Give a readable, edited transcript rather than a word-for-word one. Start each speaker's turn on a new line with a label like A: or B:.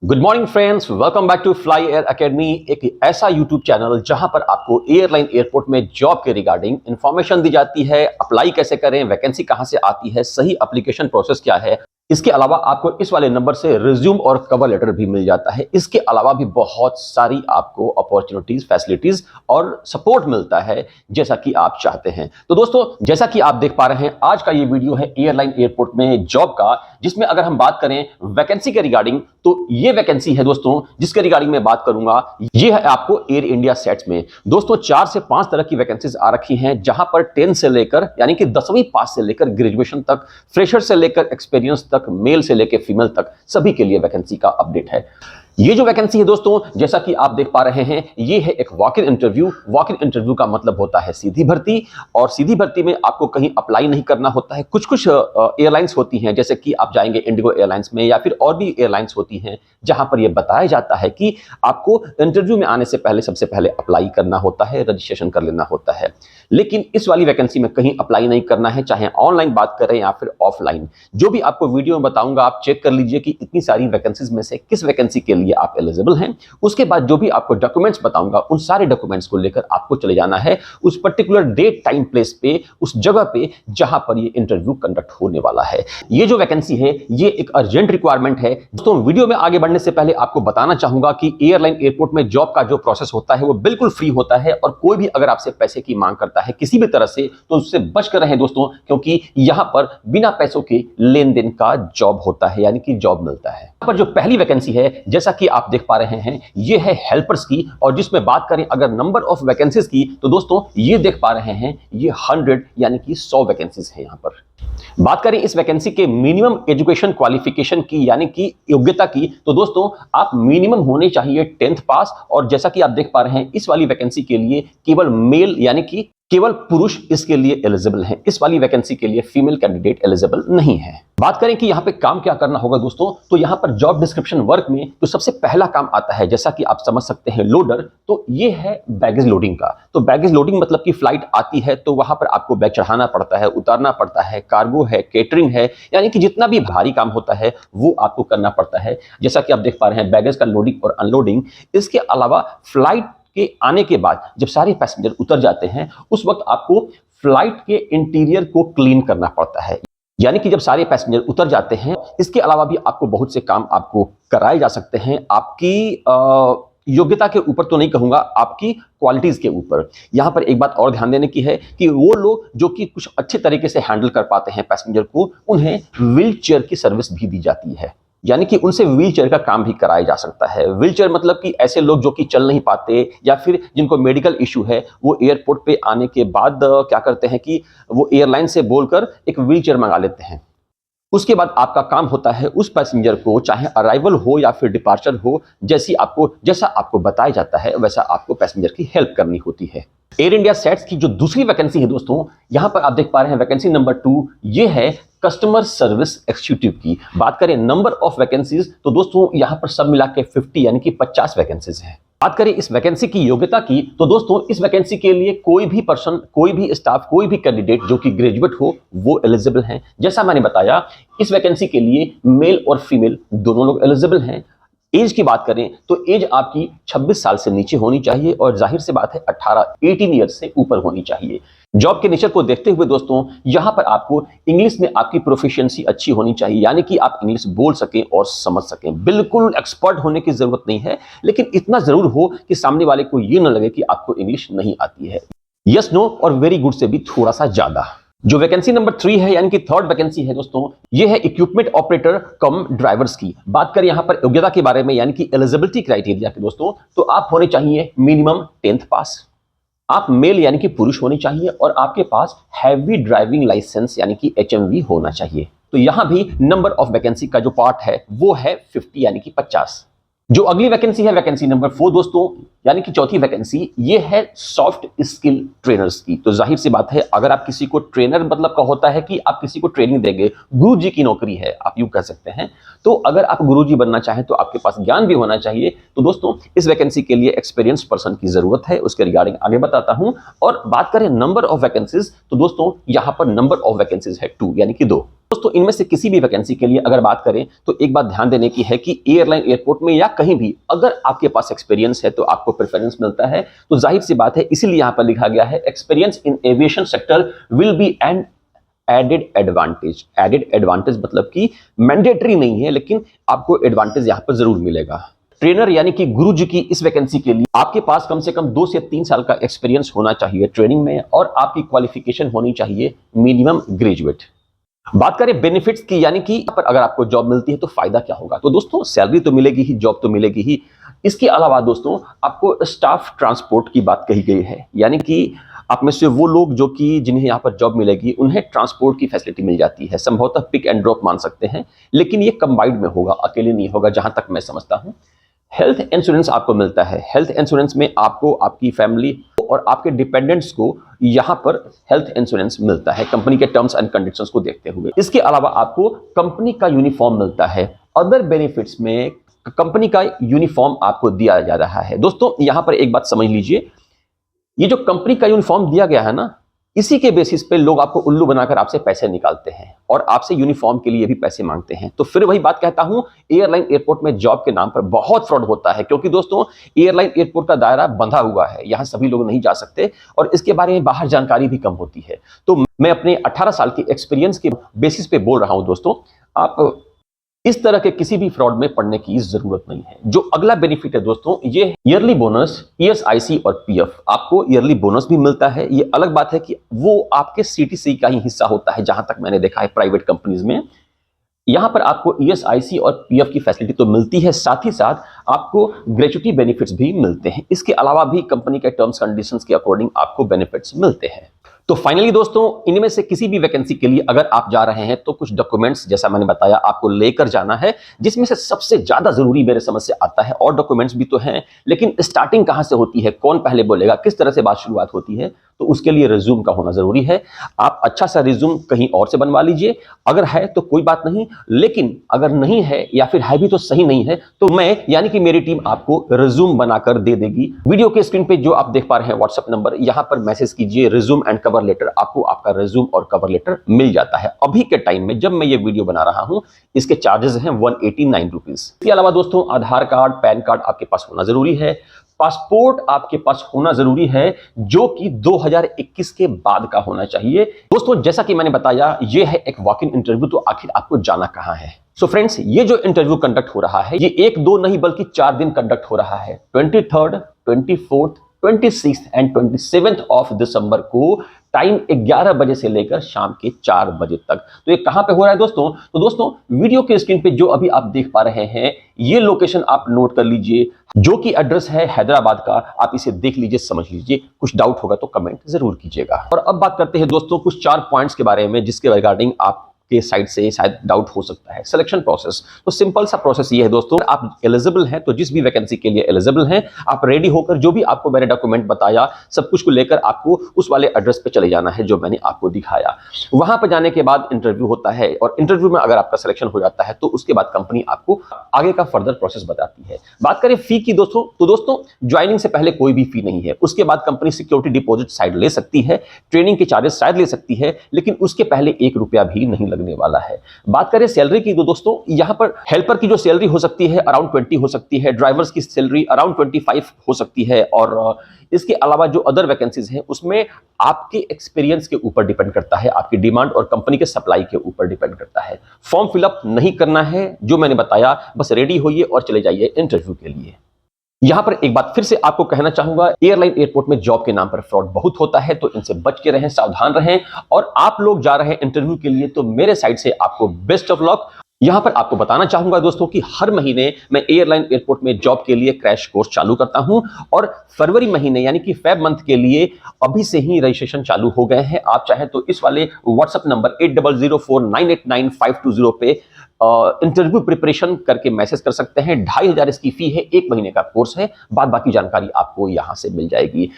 A: Good morning friends, welcome back to Fly Air Academy. एक ऐसा YouTube channel जहां पर आपको एयरलाइन एयरपोर्ट में जॉब के रिगार्डिंग इंफॉर्मेशन दी जाती है। अप्लाई कैसे करें, वैकेंसी कहां से आती है, सही एप्लीकेशन प्रोसेस क्या है। इसके अलावा आपको इस वाले नंबर से रिज्यूम और कवर लेटर भी मिल जाता है। इसके अलावा भी बहुत सारी आपको अपॉर्चुनिटीज, फैसिलिटीज और सपोर्ट मिलता है जैसा कि आप चाहते हैं। तो दोस्तों, जैसा कि आप देख पा रहे हैं, आज का ये वीडियो है एयरलाइन एयरपोर्ट में जॉब का, जिसमें अगर हम बात करें वैकेंसी के रिगार्डिंग तो ये वैकेंसी है दोस्तों जिसके रिगार्डिंग मैं बात करूंगा। ये है आपको एयर इंडिया सेट्स में दोस्तों 4 से 5 तरह की वैकेंसीज आ रखी हैं, जहां पर 10 से लेकर यानी कि 10वीं पास से लेकर ग्रेजुएशन तक, फ्रेशर से लेकर एक्सपीरियंस तक, मेल से लेकर फीमेल तक सभी के लिए वैकेंसी का अपडेट है। ये जो वैकेंसी है दोस्तों, जैसा कि आप देख पा रहे हैं, ये है एक walk in interview. Walk in interview का मतलब होता है सीधी भर्ती, और सीधी भर्ती में आपको कहीं अप्लाई नहीं करना होता है। कुछ कुछ एयरलाइंस होती हैं, जैसे कि आप जाएंगे इंडिगो एयरलाइंस में या फिर और भी एयरलाइंस होती हैं, जहां पर यह बताया जाता है कि आपको इंटरव्यू में आने से पहले सबसे पहले अप्लाई करना होता है, रजिस्ट्रेशन कर लेना होता है। लेकिन इस वाली वैकेंसी में कहीं अप्लाई नहीं करना है, चाहे ऑनलाइन बात करें या फिर ऑफलाइन। जो भी आपको वीडियो में बताऊंगा, आप चेक कर लीजिए कि इतनी सारी वैकेंसीज में से किस वैकेंसी के लिए आप एलिजिबल हैं। उसके बाद जो भी आपको डॉक्यूमेंट्स बताऊंगा, उन सारे डॉक्यूमेंट्स को लेकर आपको चले जाना है उस पर्टिकुलर डेट, टाइम, प्लेस पे, उस जगह पे जहां पर ये इंटरव्यू कंडक्ट होने वाला है। ये जो वैकेंसी है, ये एक अर्जेंट रिक्वायरमेंट है दोस्तों। वीडियो में आगे बढ़ने से पहले आपको बताना चाहूंगा कि एयरलाइन एयरपोर्ट में जॉब का जो प्रोसेस होता है वो बिल्कुल फ्री होता है, और कोई भी अगर आपसे पैसे की मांग करता है किसी भी तरह से तो उससे बचकर रहें दोस्तों, क्योंकि यहां पर बिना पैसों के लेन देन का जॉब होता है, यानी कि जॉब मिलता है। पर जो पहली वैकेंसी है, जैसा कि आप देख पा रहे हैं, ये है हेल्पर्स की, और जिसमें बात करें अगर नंबर ऑफ वैकेंसीज की तो दोस्तों ये देख पा रहे हैं, ये 100 यानी कि 100 वैकेंसीज है। यहां पर बात करें इस वैकेंसी के मिनिमम एजुकेशन क्वालिफिकेशन की, यानी कि योग्यता की, तो दोस्तों आप मिनिमम होने चाहिए 10th पास। और जैसा कि आप देख पा रहे हैं, इस वाली वैकेंसी के लिए केवल मेल यानी कि केवल पुरुष इसके लिए एलिजिबल हैं। इस वाली वैकेंसी के लिए फीमेल कैंडिडेट एलिजिबल नहीं है। बात करें कि यहाँ पे काम क्या करना होगा दोस्तों, तो यहाँ पर जॉब डिस्क्रिप्शन वर्क में तो सबसे पहला काम आता है, जैसा कि आप समझ सकते हैं, लोडर। तो ये है बैगेज लोडिंग का। तो बैगेज लोडिंग मतलब कि फ्लाइट आती है तो वहां पर आपको बैग चढ़ाना पड़ता है, उतारना पड़ता है, कार्गो है, केटरिंग है, यानी कि जितना भी भारी काम होता है वो आपको करना पड़ता है। जैसा कि आप देख पा रहे हैं, बैगेज का लोडिंग और अनलोडिंग। इसके अलावा फ्लाइट के आने के बाद जब सारे पैसेंजर उतर जाते हैं, उस वक्त आपको फ्लाइट के इंटीरियर को क्लीन करना पड़ता है, यानी कि जब सारे पैसेंजर उतर जाते हैं। इसके अलावा भी आपको बहुत से काम आपको कराए जा सकते हैं, आपकी योग्यता के ऊपर तो नहीं कहूंगा, आपकी क्वालिटीज के ऊपर। यहां पर एक बात और ध्यान देने की है कि वो लोग जो कि कुछ अच्छे तरीके से हैंडल कर पाते हैं पैसेंजर को, उन्हें व्हील चेयर की सर्विस भी दी जाती है, यानी कि उनसे व्हील चेयर का काम भी कराया जा सकता है। व्हील चेयर मतलब कि ऐसे लोग जो कि चल नहीं पाते या फिर जिनको मेडिकल इश्यू है, वो एयरपोर्ट पे आने के बाद क्या करते हैं कि वो एयरलाइन से बोलकर एक व्हील चेयर मंगा लेते हैं। उसके बाद आपका काम होता है उस पैसेंजर को, चाहे अराइवल हो या फिर डिपार्चर हो, जैसा आपको बताया जाता है वैसा आपको पैसेंजर की हेल्प करनी होती है। एयर इंडिया सेट्स की जो दूसरी वैकेंसी है दोस्तों, यहां पर आप देख पा रहे हैं वैकेंसी नंबर 2, ये है कस्टमर सर्विस एक्जीक्यूटिव की। बात करें नंबर ऑफ वैकेंसीज तो दोस्तों यहां पर सब मिला के 50 यानी कि 50 वैकेंसीज हैं। बात करें इस वैकेंसी की योग्यता की तो दोस्तों इस वैकेंसी के लिए कोई भी पर्सन, कोई भी स्टाफ, कोई भी कैंडिडेट जो कि ग्रेजुएट हो वो एलिजिबल हैं। जैसा मैंने बताया, इस वैकेंसी के लिए मेल और फीमेल दोनों लोग एलिजिबल हैं। एज की बात करें तो एज आपकी 26 साल से नीचे होनी चाहिए, और जाहिर सी बात है 18 ईयर्स से ऊपर होनी चाहिए। जॉब के नेचर को देखते हुए दोस्तों, यहां पर आपको इंग्लिश में आपकी प्रोफिशिएंसी अच्छी होनी चाहिए, यानी कि आप इंग्लिश बोल सकें और समझ सकें। बिल्कुल एक्सपर्ट होने की जरूरत नहीं है, लेकिन इतना जरूर हो कि सामने वाले को यह न लगे कि आपको इंग्लिश नहीं आती है। यस, नो और वेरी गुड से भी थोड़ा सा ज्यादा। जो वैकेंसी नंबर 3 है, यानी कि थर्ड वैकेंसी है दोस्तों, ये है इक्विपमेंट ऑपरेटर कम ड्राइवर्स की। बात करें यहां पर योग्यता के बारे में, यानी कि एलिजिबिलिटी क्राइटेरिया के दोस्तों, तो आप होने चाहिए मिनिमम 10th पास, आप मेल यानी कि पुरुष होने चाहिए, और आपके पास हैवी ड्राइविंग लाइसेंस यानी कि HMV होना चाहिए। तो यहां भी नंबर ऑफ वैकेंसी का जो पार्ट है वो है 50 यानी कि 50। जो अगली वैकेंसी है, वैकेंसी नंबर 4 दोस्तों, यानी कि चौथी वैकेंसी, ये है सॉफ्ट स्किल ट्रेनर्स की। तो जाहिर सी बात है, अगर आप किसी को ट्रेनर, मतलब का होता है कि आप किसी को ट्रेनिंग देंगे, गुरुजी की नौकरी है आप यूं कह सकते हैं। तो अगर आप गुरुजी बनना चाहें तो आपके पास ज्ञान भी होना चाहिए। तो दोस्तों इस वैकेंसी के लिए एक्सपीरियंस पर्सन की जरूरत है, उसके रिगार्डिंग आगे बताता हूं। और बात करें नंबर ऑफ वैकेंसीज तो दोस्तों यहां पर नंबर ऑफ वैकेंसीज है 2 यानी कि 2। दोस्तों इनमें से किसी भी वैकेंसी के लिए अगर बात करें तो एक बात ध्यान देने की है कि एयरलाइन एयरपोर्ट में या कहीं भी अगर आपके पास एक्सपीरियंस है तो आपको प्रेफरेंस मिलता है। तो जाहिर सी बात है, इसीलिए यहां पर लिखा गया है experience in aviation sector will be an added advantage. Added advantage मतलब कि मैंडेटरी नहीं है, लेकिन आपको एडवांटेज यहां पर जरूर मिलेगा। ट्रेनर यानी कि गुरुजी की इस वैकेंसी के लिए आपके पास कम से कम 2 से 3 साल का एक्सपीरियंस होना चाहिए ट्रेनिंग में, और आपकी क्वालिफिकेशन होनी चाहिए मिनिमम ग्रेजुएट। बात करें बेनिफिट्स की, यानी कि पर अगर आपको जॉब मिलती है तो फायदा क्या होगा, तो दोस्तों सैलरी तो मिलेगी ही, जॉब तो मिलेगी ही। इसके अलावा दोस्तों आपको स्टाफ ट्रांसपोर्ट की बात कही गई है, यानी कि आप में से वो लोग जो कि जिन्हें यहाँ पर जॉब मिलेगी उन्हें ट्रांसपोर्ट की फैसिलिटी मिल जाती है। संभवतः पिक एंड ड्रॉप मान सकते हैं, लेकिन ये कंबाइंड में होगा, अकेले नहीं होगा जहां तक मैं समझता हूं। हेल्थ इंश्योरेंस आपको मिलता है। हेल्थ इंश्योरेंस में आपको, आपकी फैमिली और आपके डिपेंडेंट्स को यहां पर हेल्थ इंश्योरेंस मिलता है कंपनी के टर्म्स एंड कंडीशंस को देखते हुए। इसके अलावा आपको कंपनी का यूनिफॉर्म मिलता है। अदर बेनिफिट्स में कंपनी का यूनिफॉर्म आपको दिया जा रहा है। दोस्तों यहां पर एक बात समझ लीजिए, ये जो कंपनी का यूनिफॉर्म दिया गया है ना, इसी के बेसिस पे लोग आपको उल्लू बनाकर आपसे पैसे निकालते हैं और आपसे यूनिफॉर्म के लिए भी पैसे मांगते हैं। तो फिर वही बात कहता हूं, एयरलाइन एयरपोर्ट में जॉब के नाम पर बहुत फ्रॉड होता है, क्योंकि दोस्तों एयरलाइन एयरपोर्ट का दायरा बंधा हुआ है, यहां सभी लोग नहीं जा सकते और इसके बारे में बाहर जानकारी भी कम होती है। तो मैं अपने 18 साल के एक्सपीरियंस के बेसिस पे बोल रहा हूं दोस्तों, आप इस तरह के किसी भी फ्रॉड में पड़ने की जरूरत नहीं है। जो अगला बेनिफिट है दोस्तों, ये ईयरली बोनस, ईएसआईसी और पीएफ। आपको ईयरली बोनस भी मिलता है। ये अलग बात है कि वो आपके सीटीसी का ही हिस्सा होता है, जहां तक मैंने देखा है प्राइवेट कंपनीज में। यहां पर आपको ईएसआईसी और पीएफ की फैसिलिटी तो मिलती है, साथ ही साथ आपको ग्रेच्युटी बेनिफिट्स भी मिलते हैं। इसके अलावा भी कंपनी के टर्म्स कंडीशंस के अकॉर्डिंग आपको बेनिफिट्स मिलते हैं। तो फाइनली दोस्तों, इनमें से किसी भी वैकेंसी के लिए अगर आप जा रहे हैं तो कुछ डॉक्यूमेंट्स, जैसा मैंने बताया, आपको लेकर जाना है, जिसमें से सबसे ज्यादा जरूरी मेरे समझ से आता है। और डॉक्यूमेंट्स भी तो हैं, लेकिन स्टार्टिंग कहां से होती है, कौन पहले बोलेगा, किस तरह से बात शुरुआत होती है, तो उसके लिए रिज्यूम का होना जरूरी है। आप अच्छा सा रिज्यूम कहीं और से बनवा लीजिए, अगर है तो कोई बात नहीं, लेकिन अगर नहीं है या फिर है भी तो सही नहीं है, तो मैं यानी कि मेरी टीम आपको रिज्यूम बनाकर दे देगी। वीडियो के स्क्रीन पे जो आप देख पा रहे हैं व्हाट्सएप नंबर, यहां पर मैसेज कीजिए रिज्यूम एंड कवर लेटर, आपको आपका रिज्यूम और कवर लेटर मिल जाता है। अभी के टाइम में जब मैं ये वीडियो बना रहा हूं, इसके चार्जेस हैं 189 रुपीज। इसके अलावा दोस्तों आधार कार्ड, पैन कार्ड आपके पास होना जरूरी है। पासपोर्ट आपके पास होना जरूरी है, जो कि 2021 के बाद का होना चाहिए। दोस्तों जैसा कि मैंने बताया, ये है एक वॉक इन इंटरव्यू, तो आखिर आपको जाना कहां है। सो फ्रेंड्स, ये जो इंटरव्यू कंडक्ट हो रहा है, ये 1-2 नहीं बल्कि 4 दिन कंडक्ट हो रहा है। 23rd, 24th, 26th and 27th of December को टाइम 11 बजे से लेकर शाम के 4 बजे तक। तो ये कहां पे हो रहा है दोस्तों, तो दोस्तों वीडियो के स्क्रीन पे जो अभी आप देख पा रहे हैं, ये लोकेशन आप नोट कर लीजिए, जो कि एड्रेस है हैदराबाद का। आप इसे देख लीजिए, समझ लीजिए, कुछ डाउट होगा तो कमेंट जरूर कीजिएगा। और अब बात करते हैं दोस्तों कुछ 4 पॉइंट्स के बारे में, जिसके रिगार्डिंग आप के साइड से शायद डाउट हो सकता है। सिलेक्शन प्रोसेस, तो सिंपल सा प्रोसेस ये है दोस्तों, आप एलिजिबल हैं तो जिस भी वैकेंसी के लिए एलिजिबल हैं, आप रेडी होकर जो भी आपको मैंने डॉक्यूमेंट बताया, सब कुछ को लेकर आपको उस वाले एड्रेस पे चले जाना है जो मैंने आपको दिखाया। वहां पर जाने के बाद इंटरव्यू होता है, और इंटरव्यू में अगर आपका सिलेक्शन हो जाता है तो उसके बाद कंपनी आपको आगे का फर्दर प्रोसेस बताती है। बात करें फी की दोस्तों, तो दोस्तों ज्वाइनिंग से पहले कोई भी फी नहीं है। उसके बाद कंपनी सिक्योरिटी डिपॉजिट साइड ले सकती है, ट्रेनिंग के चार्जेस शायद ले सकती है, लेकिन उसके पहले 1 रुपया भी नहीं लगने वाला है। बात करें सैलरी की, तो दोस्तों यहां पर हेल्पर की जो सैलरी हो सकती है अराउंड 20 हो सकती है, ड्राइवर्स की सैलरी अराउंड 25 हो सकती है, और इसके अलावा जो अदर वैकेंसीज हैं उसमें आपके एक्सपीरियंस के ऊपर डिपेंड करता है, आपकी डिमांड और कंपनी के सप्लाई के ऊपर डिपेंड करता है। फॉर्म फिलअप नहीं करना है, जो मैंने बताया, बस रेडी होइए और चले जाइए इंटरव्यू के लिए। यहां पर एक बात फिर से आपको कहना चाहूंगा, एयरलाइन एयरपोर्ट में जॉब के नाम पर फ्रॉड बहुत होता है, तो इनसे बच के रहें, सावधान रहें। और आप लोग जा रहे हैं इंटरव्यू के लिए, तो मेरे साइड से आपको बेस्ट ऑफ लक। यहां पर आपको बताना चाहूंगा दोस्तों कि हर महीने मैं एयरलाइन एयरपोर्ट में जॉब के लिए क्रैश कोर्स चालू करता हूं, और फरवरी महीने यानी कि फेब मंथ के लिए अभी से ही रजिस्ट्रेशन चालू हो गए हैं। आप चाहें तो इस वाले व्हाट्सएप नंबर 8004989520 पे इंटरव्यू प्रिपरेशन करके मैसेज कर सकते हैं। 2500 इसकी फी है, 1 महीने का कोर्स है, बाद बाकी जानकारी आपको यहां से मिल जाएगी।